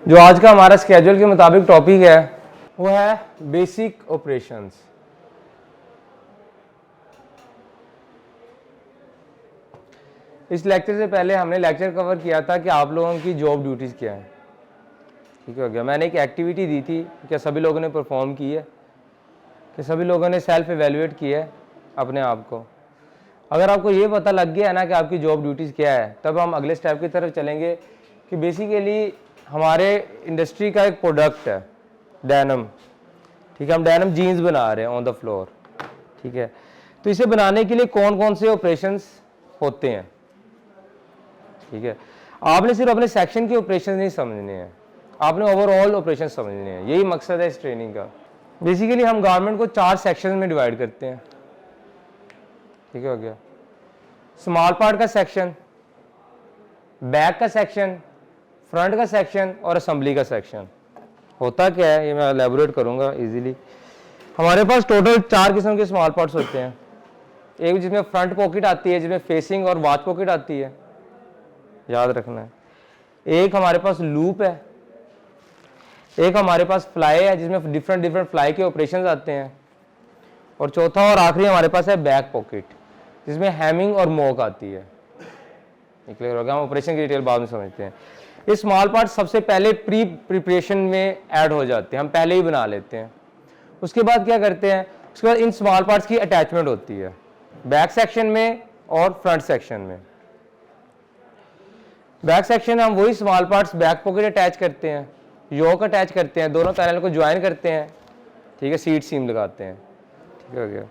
जो आज का हमारा स्केड्यूल के मुताबिक टॉपिक है वो है बेसिक ऑपरेशंस। इस लेक्चर से पहले हमने लेक्चर कवर किया था कि आप लोगों की जॉब ड्यूटीज़ क्या है। ठीक हो गया। मैंने एक एक्टिविटी दी थी, क्या सभी लोगों ने परफॉर्म की है, कि सभी लोगों ने सेल्फ एवेल्युएट किया है अपने आप को। अगर आपको ये पता लग गया है ना कि आपकी जॉब ड्यूटीज़ क्या है, तब हम अगले स्टेप की तरफ चलेंगे कि बेसिकली हमारे इंडस्ट्री का एक प्रोडक्ट है डेनिम। ठीक है, हम डेनिम जीन्स बना रहे हैं ऑन द फ्लोर। ठीक है, तो इसे बनाने के लिए कौन कौन से ऑपरेशंस होते हैं। ठीक है, आपने सिर्फ अपने सेक्शन के ऑपरेशन नहीं समझने हैं, आपने ओवरऑल ऑपरेशन समझने हैं। यही मकसद है इस ट्रेनिंग का। बेसिकली हम गारमेंट को 4 सेक्शन में डिवाइड करते हैं। ठीक हो गया। स्मॉल पार्ट का सेक्शन, बैक का सेक्शन, फ्रंट का सेक्शन और असेंबली का सेक्शन। होता क्या है ये मैं एलैबोरेट करूंगा इजीली। हमारे पास टोटल 4 किस्म के स्मॉल पार्ट्स होते हैं। एक जिसमें फ्रंट पॉकेट आती है, जिसमें फेसिंग और वॉच पॉकेट आती है, याद रखना है। एक हमारे पास लूप है, एक हमारे पास फ्लाई है जिसमें डिफरेंट फ्लाई के ऑपरेशंस आते हैं, और चौथा और आखिरी हमारे पास है बैक पॉकेट जिसमें हैमिंग और मोक आती है। क्लियर हो गया। हम ऑपरेशन की डिटेल बाद में समझते हैं। ये स्मॉल पार्ट सबसे पहले प्रिपरेशन में ऐड हो जाते हैं, हम पहले ही बना लेते हैं। उसके बाद क्या करते हैं, उसके बाद इन स्मॉल पार्ट्स की अटैचमेंट होती है बैक सेक्शन में और फ्रंट सेक्शन में। बैक सेक्शन में हम वही small parts back pocket attach करते हैं, योक अटैच करते हैं, दोनों पैनल को ज्वाइन करते हैं। ठीक है, सीट सीम लगाते हैं। ठीक हो गया।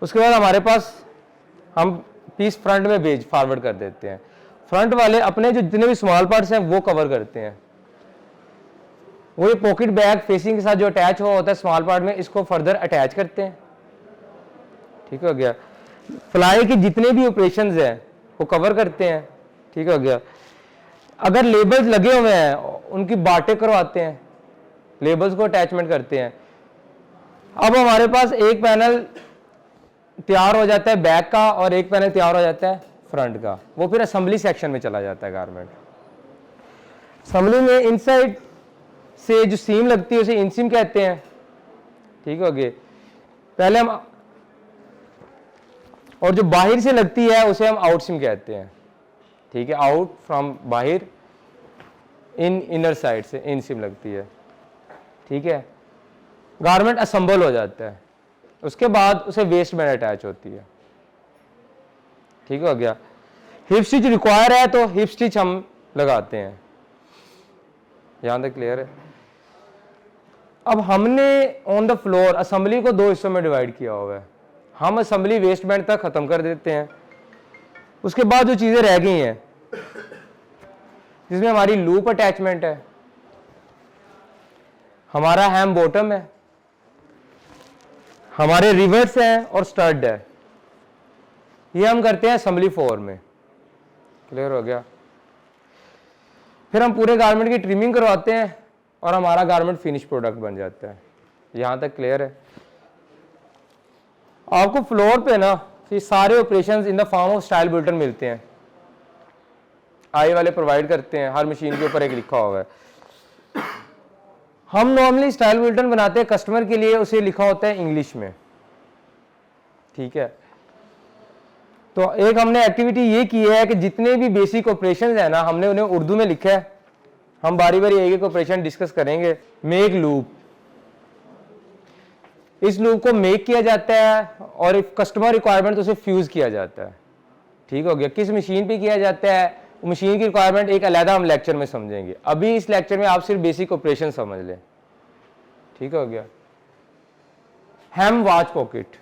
उसके बाद हमारे पास हम पीस फ्रंट में भेज फॉरवर्ड कर देते हैं। फ्रंट वाले अपने जो जितने भी स्मॉल पार्ट्स हैं वो कवर करते हैं। वो ये पॉकेट बैग फेसिंग के साथ जो अटैच हुआ होता है स्मॉल पार्ट में, इसको फर्दर अटैच करते हैं। ठीक हो गया। फ्लाई के जितने भी ऑपरेशंस हैं वो कवर करते हैं। ठीक हो गया। अगर लेबल्स लगे हुए हैं उनकी बाटे करवाते हैं, लेबल्स को अटैचमेंट करते हैं। अब हमारे पास एक पैनल तैयार हो जाता है बैक का और एक पैनल तैयार हो जाता है फ्रंट का। वो फिर असेंबली सेक्शन में चला जाता है गारमेंट। असेंबली में इनसाइड से जो सीम लगती है उसे इनसीम कहते हैं। ठीक हो गए। पहले हम, और जो बाहर से लगती है उसे हम आउट सीम कहते हैं। ठीक है, आउट फ्रॉम बाहर, इन इनर साइड से इन सीम लगती है। ठीक है, गारमेंट असेंबल हो जाता है। उसके बाद उसे वेस्ट बैंड अटैच होती है। ठीक हो गया। हिप स्टिच रिक्वायर है तो हिप स्टिच हम लगाते हैं। यहां तक क्लियर है। अब हमने ऑन द फ्लोर असेंबली को 2 हिस्सों में डिवाइड किया हुआ है। हम असेंबली वेस्ट बैंड तक खत्म कर देते हैं। उसके बाद जो चीजें रह गई हैं जिसमें हमारी लूप अटैचमेंट है, हमारा हैम बॉटम है, हमारे रिवर्स हैं और स्टड है, ये हम करते हैं असेंबली 4 में। क्लियर हो गया। फिर हम पूरे गारमेंट की ट्रिमिंग करवाते हैं और हमारा गारमेंट फिनिश प्रोडक्ट बन जाता है। यहां तक क्लियर है। आपको फ्लोर पे ना ये सारे operations in the form of style bulletin मिलते हैं। आई वाले प्रोवाइड करते हैं, हर मशीन के ऊपर एक लिखा हुआ है। हम नॉर्मली स्टाइल बुलेटिन बनाते हैं कस्टमर के लिए, उसे लिखा होता है इंग्लिश में। ठीक है, तो एक हमने एक्टिविटी ये की है कि जितने भी बेसिक ऑपरेशंस है ना हमने उन्हें उर्दू में लिखा है। हम बारी बारी एक एक ऑपरेशन डिस्कस करेंगे। मेक लूप, इस लूप को मेक किया जाता है और इफ कस्टमर रिक्वायरमेंट तो उसे फ्यूज किया जाता है। ठीक हो गया। किस मशीन पे किया जाता है, मशीन की रिक्वायरमेंट एक अलहदा हम लेक्चर में समझेंगे। अभी इस लेक्चर में आप सिर्फ बेसिक ऑपरेशन समझ लें। ठीक हो गया। हैम वॉच पॉकेट,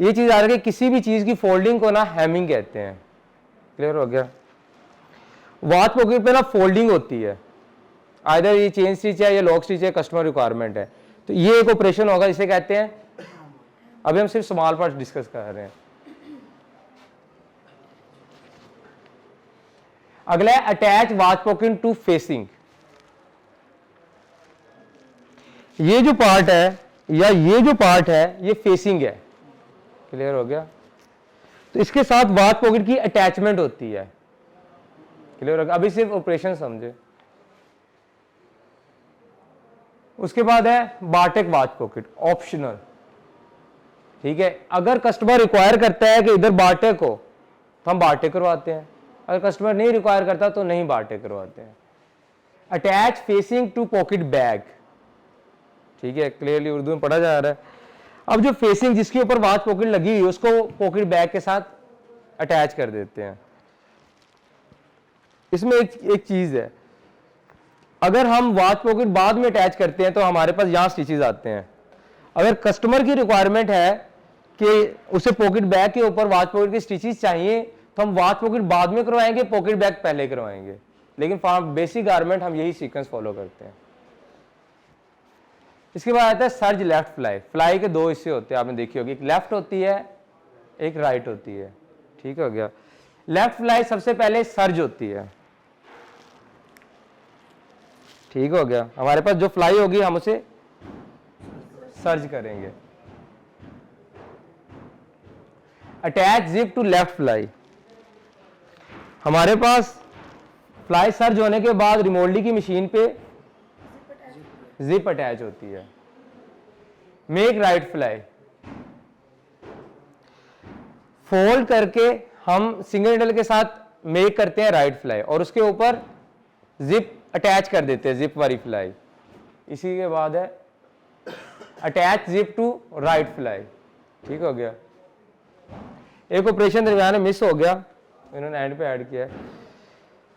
ये चीज आ रही है, किसी भी चीज की फोल्डिंग को ना हैमिंग कहते हैं। क्लियर हो गया। वॉच पॉकेट पे ना फोल्डिंग होती है, आइदर ये चेन स्टिच है या लॉक स्टिच है, कस्टमर रिक्वायरमेंट है। तो ये एक ऑपरेशन होगा, इसे कहते हैं, अभी हम सिर्फ स्मॉल पार्ट डिस्कस कर रहे हैं। अगला है attach watch pocket to facing. ये जो पार्ट है या ये जो पार्ट है ये फेसिंग है। क्लियर हो गया। तो इसके साथ वॉच पॉकेट की अटैचमेंट होती है। क्लियर होगा? अभी सिर्फ ऑपरेशन समझे। उसके बाद है बारटेक वॉच पॉकेट, ऑप्शनल। ठीक है, अगर कस्टमर रिक्वायर करता है कि इधर बारटेक हो तो हम बारटेक करवाते हैं, अगर कस्टमर नहीं रिक्वायर करता तो नहीं बारटेक करवाते हैं। Attach facing to pocket bag, ठीक है, क्लियरली उर्दू में पढ़ा जा रहा है। अब जो फेसिंग जिसके ऊपर वॉच पॉकेट लगी हुई है उसको पॉकेट बैग के साथ अटैच कर देते हैं। इसमें एक चीज है, अगर हम वॉच पॉकेट बाद में अटैच करते हैं तो हमारे पास यहां स्टिचेस आते हैं। अगर कस्टमर की रिक्वायरमेंट है कि उसे पॉकेट बैग के ऊपर वॉच पॉकेट की स्टिचेस चाहिए तो हम वॉच पॉकेट बाद में करवाएंगे, पॉकेट बैग पहले करवाएंगे, लेकिन फॉर बेसिक गारमेंट हम यही सीक्वेंस फॉलो करते हैं। इसके बाद आता है सर्ज लेफ्ट फ्लाई। फ्लाई के दो हिस्से होते हैं, आपने देखी होगी, एक लेफ्ट होती है एक राइट होती है। ठीक हो गया? लेफ्ट फ्लाई सबसे पहले सर्ज होती है। ठीक हो गया? हमारे पास जो फ्लाई होगी हम उसे सर्ज करेंगे। Attach zip to left fly, हमारे पास फ्लाई सर्ज होने के बाद रिमोल्डी की मशीन पे जिप अटैच होती है। मेक राइट फ्लाई, फोल्ड करके हम सिंगल निडल के साथ मेक करते हैं राइट फ्लाई और उसके ऊपर जिप अटैच कर देते हैं, जिप वाली फ्लाई। इसी के बाद है attach zip to right fly. ठीक हो गया? एक ऑपरेशन दरमियान में मिस हो गया, इन्होंने एंड पे ऐड किया है।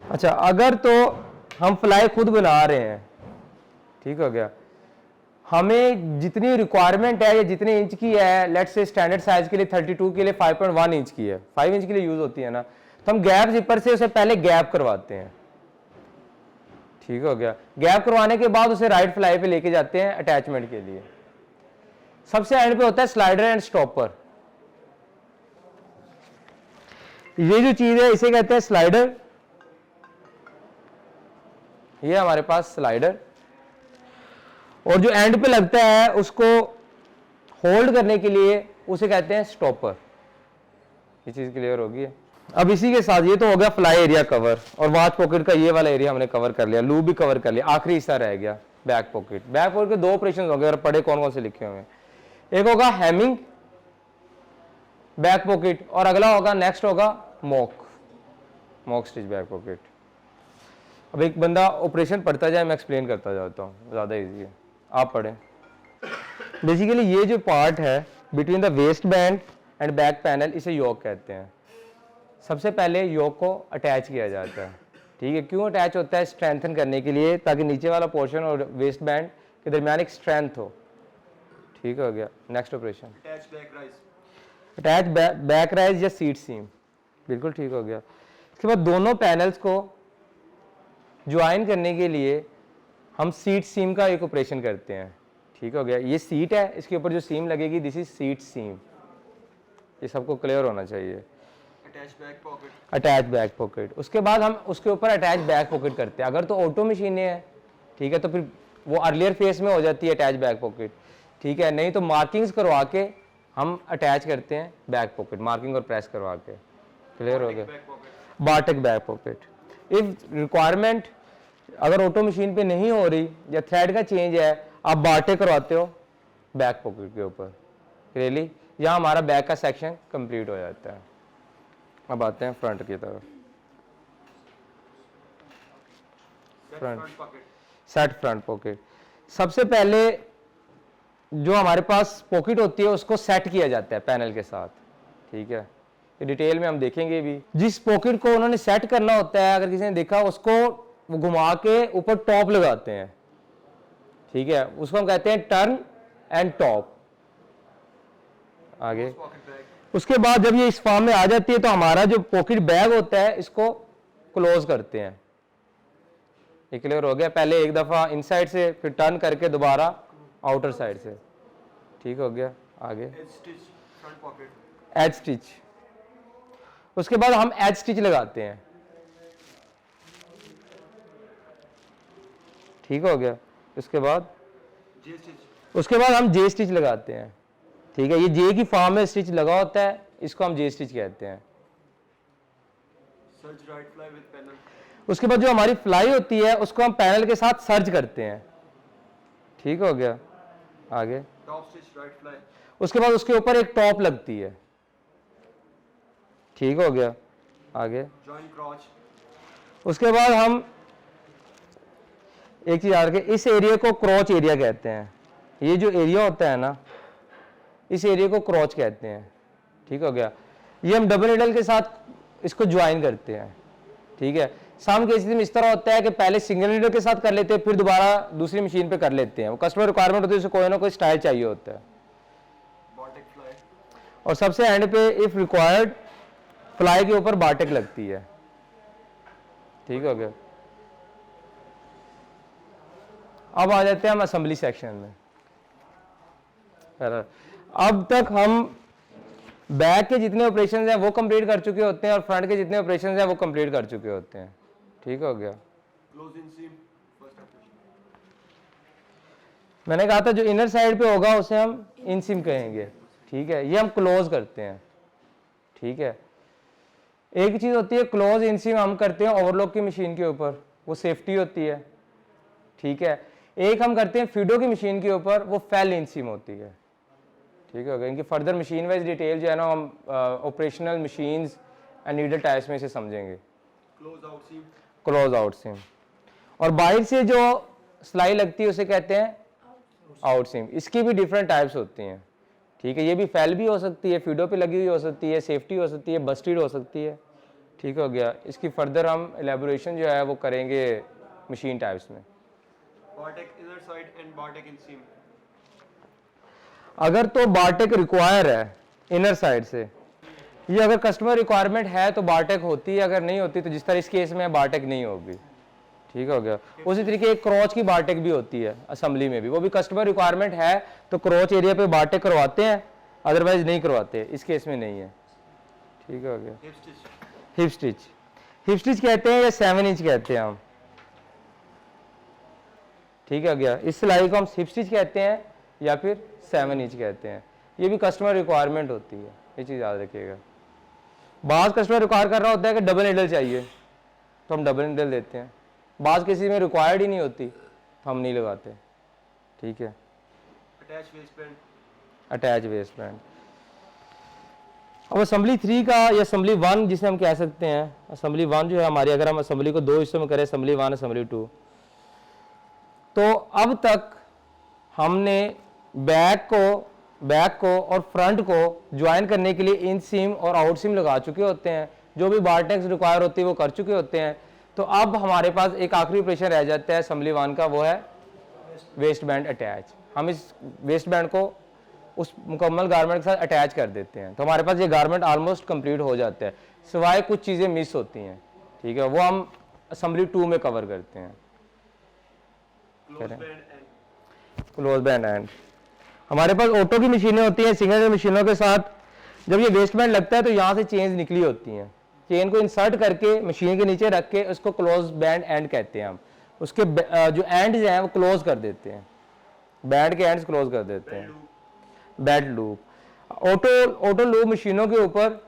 अच्छा, अगर तो हम फ्लाई खुद बना रहे हैं, ठीक हो गया, हमें जितनी रिक्वायरमेंट है या जितने इंच की है, लेट्स से स्टैंडर्ड साइज के लिए 32 के लिए 5.1 इंच की है, 5 इंच के लिए यूज होती है ना, तो हम गैप जिपर से उसे पहले गैप करवाते हैं। ठीक हो गया? गैप करवाने के बाद उसे राइट फ्लाई पे लेके जाते हैं अटैचमेंट के लिए। सबसे एंड पे होता है स्लाइडर एंड स्टॉपर। ये जो चीज है इसे कहते हैं स्लाइडर। ये हमारे पास स्लाइडर, और जो एंड पे लगता है उसको होल्ड करने के लिए उसे कहते हैं स्टॉपर। ये चीज क्लियर होगी? अब इसी के साथ ये तो हो गया फ्लाई एरिया कवर, और वॉच पॉकेट का ये वाला एरिया हमने कवर कर लिया, लूप भी कवर कर लिया। आखिरी हिस्सा रह गया बैक पॉकेट। बैक पॉकेट के दो ऑपरेशन होंगे, अगर पढ़े कौन कौन से लिखे हुए हैं। एक होगा हैमिंग बैक पॉकेट और अगला होगा नेक्स्ट होगा मॉक स्टिच बैक पॉकेट। अब एक बंदा ऑपरेशन पढ़ता जाए, मैं एक्सप्लेन करता जाता हूँ, ज़्यादा इजी है, आप पढ़ें। बेसिकली ये जो पार्ट है between the waste band and back panel, इसे योक कहते हैं। सबसे पहले योक को अटैच किया जाता है। ठीक है? क्यों अटैच होता है? स्ट्रेंथन करने के लिए, ताकि नीचे वाला पोर्शन और वेस्ट बैंड के दरमियान एक स्ट्रेंथ हो। ठीक हो गया? Next operation attach back rise या सीट सीम। बिल्कुल ठीक हो गया। इसके बाद दोनों पैनल्स को ज्वाइन करने के लिए हम सीट सीम का एक ऑपरेशन करते हैं। ठीक हो गया? ये सीट है, इसके ऊपर जो सीम लगेगी दिस इज सीट सीम। ये सबको क्लियर होना चाहिए। अटैच बैक पॉकेट, उसके बाद हम उसके ऊपर अटैच बैक पॉकेट करते हैं। अगर तो ऑटो मशीनें हैं, ठीक है, तो फिर वो अर्लियर फेस में हो जाती है अटैच बैक पॉकेट। ठीक है? नहीं तो मार्किंग्स करवा के हम अटैच करते हैं बैक पॉकेट, मार्किंग और प्रेस करवा के। क्लियर हो गया? बारटेक बैक पॉकेट। इफ रिक्वायरमेंट अगर ऑटो मशीन पे नहीं हो रही या थ्रेड का चेंज है, आप बारटेक करवाते हो बैक पॉकेट के ऊपर। क्लियरली? यहाँ हमारा बैक का सेक्शन कंप्लीट हो जाता है। अब आते हैं फ्रंट की तरफ। Set front pocket. सबसे पहले जो हमारे पास पॉकेट होती है उसको सेट किया जाता है पैनल के साथ। ठीक है? ये डिटेल में हम देखेंगे भी। जिस पॉकेट को उन्होंने सेट करना होता है, अगर किसी ने देखा, उसको वो घुमा के ऊपर टॉप लगाते हैं। ठीक है? उसको हम कहते हैं टर्न एंड टॉप। आगे उसके बाद जब ये इस फॉर्म में आ जाती है तो हमारा जो पॉकेट बैग होता है इसको क्लोज करते हैं। ये क्लियर हो गया? पहले एक दफा इनसाइड से, फिर टर्न करके दोबारा आउटर साइड से। ठीक हो गया? आगे एज स्टिच। उसके बाद हम एज स्टिच लगाते हैं। ठीक हो गया? उसके बाद हम जे स्टिच लगाते हैं। ठीक है? ये जे की फॉर्म में स्टिच लगा होता है, इसको हम जे स्टिच कहते हैं। उसके बाद जो हमारी फ्लाई होती है उसको हम पैनल के साथ सर्ज करते हैं। ठीक हो गया, आगे टॉप स्टिच राइट फ्लाई, उसके बाद उसके ऊपर एक टॉप लगती है। ठीक हो गया, आगे जॉइन क्रॉच, उसके बाद हम एक चीज याद रखें, इस एरिया को क्रॉच एरिया कहते हैं। ये जो एरिया होता है ना, इस एरिया को क्रॉच कहते हैं। ठीक हो गया, ये हम डबल नीडल के साथ इसको ज्वाइन करते हैं। ठीक है, सम केसेस में इस तरह होता है कि पहले सिंगल नीडल के साथ कर लेते हैं, फिर दोबारा दूसरी मशीन पे कर लेते हैं। वो कस्टमर रिक्वायरमेंट होती है, उसे कोई ना कोई स्टाइल चाहिए होता है। बारटेक फ्लाई, और सबसे एंड पे इफ रिक्वायर्ड फ्लाई के ऊपर बारटेक लगती है। ठीक हो गया, अब आ जाते हैं हम असेंबली सेक्शन में। अब तक हम बैक के जितने ऑपरेशन हैं वो कंप्लीट कर चुके होते हैं और फ्रंट के जितने ऑपरेशन हैं वो कंप्लीट कर चुके होते हैं। ठीक हो गया, close inseam, first operation, मैंने कहा था जो इनर साइड पे होगा उसे हम इन सिम कहेंगे। ठीक है, ये हम क्लोज करते हैं। ठीक है, एक चीज होती है क्लोज इन सिम हम करते हैं ओवरलॉक की मशीन के ऊपर, वो सेफ्टी होती है। ठीक है, एक हम करते हैं फीडो की मशीन के ऊपर, वो फेल इन सिम होती है। ठीक है, इनकी फर्दर मशीन वाइज डिटेल जो है ना हम operational machines and needle types में इसे समझेंगे। क्लोज आउट सीम, क्लोज आउट सिम, और बाहर से जो सिलाई लगती है उसे कहते हैं आउट सिम। इसकी भी डिफरेंट टाइप्स होती हैं। ठीक है, ये भी फेल भी हो सकती है, फीडो पे लगी हुई हो सकती है, सेफ्टी हो सकती है, बस्टेड हो सकती है। ठीक हो गया, इसकी फर्दर हम एलेबोरेशन जो है वो करेंगे मशीन टाइप्स में। बारटेक इनर साइड एंड बारटेक इन सीम, अगर तो बारटेक रिक्वायर है इनर साइड से, ये अगर कस्टमर रिक्वायरमेंट है तो बारटेक होती है, अगर नहीं होती तो जिस तरह इस केस में बारटेक नहीं होगी। ठीक हो गया, उसी तरीके एक क्रॉच की बारटेक भी होती है असेंबली में भी, वो भी कस्टमर रिक्वायरमेंट है तो क्रॉच एरिया पे बारटेक करवाते हैं, अदरवाइज नहीं करवाते। इस केस में नहीं है। ठीक हो गया, hip stitch, hip stitch, hip stitch कहते हैं या 7 इंच कहते हैं हम। ठीक है गया, इस सिलाई को हम हिप स्टिच कहते हैं या फिर 7 इंच कहते हैं। ये भी कस्टमर रिक्वायरमेंट होती है, ये चीज़ याद रखिएगा। बाज़ कस्टमर रिक्वायर कर रहा होता है कि डबल नीडल चाहिए तो हम डबल नीडल देते हैं, बाज़ किसी में रिक्वायर्ड ही नहीं होती तो हम नहीं लगाते। ठीक है, attach waste band, attach waste band. अब असेंबली 3 का या असेंबली 1 जिसे हम कह सकते हैं, असेंबली 1 जो है हमारी, अगर हम असेंबली को 2 हिस्सों में करें, असेंबली 1 असेंबली 2, तो अब तक हमने बैक को और फ्रंट को ज्वाइन करने के लिए इन सिम और आउट सिम लगा चुके होते हैं। जो भी बारटेक्स रिक्वायर होती है वो कर चुके होते हैं। तो अब हमारे पास एक आखिरी ऑपरेशन रह जाता है असेंबली 1 का, वो है वेस्ट बैंड अटैच। हम इस वेस्ट बैंड को उस मुकम्मल गारमेंट के साथ अटैच कर देते हैं, तो हमारे पास ये गारमेंट ऑलमोस्ट कंप्लीट हो जाता है, सिवाय कुछ चीज़ें मिस होती हैं। ठीक है, वो हम असेंबली 2 में कवर करते हैं। Close band and, close band and हमारे पास ऑटो की मशीनें होती हैं, सिंगल मशीनों के साथ जब ये वेस्ट बैंड लगता है तो यहाँ से चेन्स निकली होती हैं, चेन को इंसर्ट करके मशीन के नीचे रख के उसको क्लोज बैंड एंड कहते हैं हम। उसके जो एंड्स हैं वो क्लोज कर देते हैं, बैंड के एंड्स क्लोज कर देते हैं। बेड लूप, ऑटो लूप मशीनों के ऊपर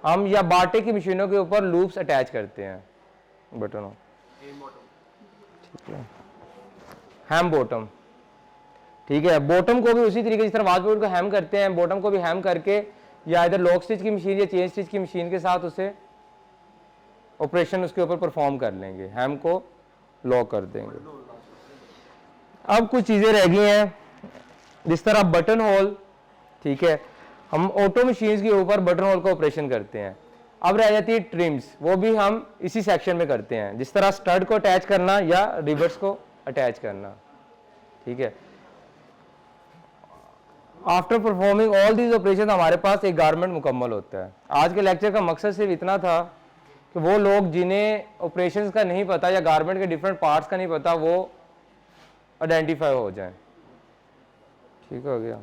हम या बाटे की मशीनों के ऊपर लूप्स अटैच करते हैं बटनों। एम बॉटम, ठीक है, हैम बॉटम। ठीक है, बॉटम को भी उसी तरीके जिस तरह वाशबोर्ड को हैम करते हैं, बॉटम को भी हैम करके या इधर लॉक स्टिच की मशीन या चेन स्टिच की मशीन के साथ उसे ऑपरेशन उसके ऊपर परफॉर्म कर लेंगे, हैम को लॉक कर देंगे। अब कुछ चीज़ें रह गई हैं जिस तरह बटन होल। ठीक है, हम ऑटो मशीन्स के ऊपर बटन होल का ऑपरेशन करते हैं। अब रह जाती है ट्रिम्स, वो भी हम इसी सेक्शन में करते हैं, जिस तरह स्टड को अटैच करना या रिबर्स को अटैच करना। ठीक है, after performing all these operation हमारे पास एक गारमेंट मुकम्मल होता है। आज के लेक्चर का मकसद सिर्फ इतना था कि वो लोग जिन्हें ऑपरेशंस का नहीं पता या गारमेंट के डिफरेंट पार्ट्स का नहीं पता वो आइडेंटिफाई हो जाए। ठीक हो गया।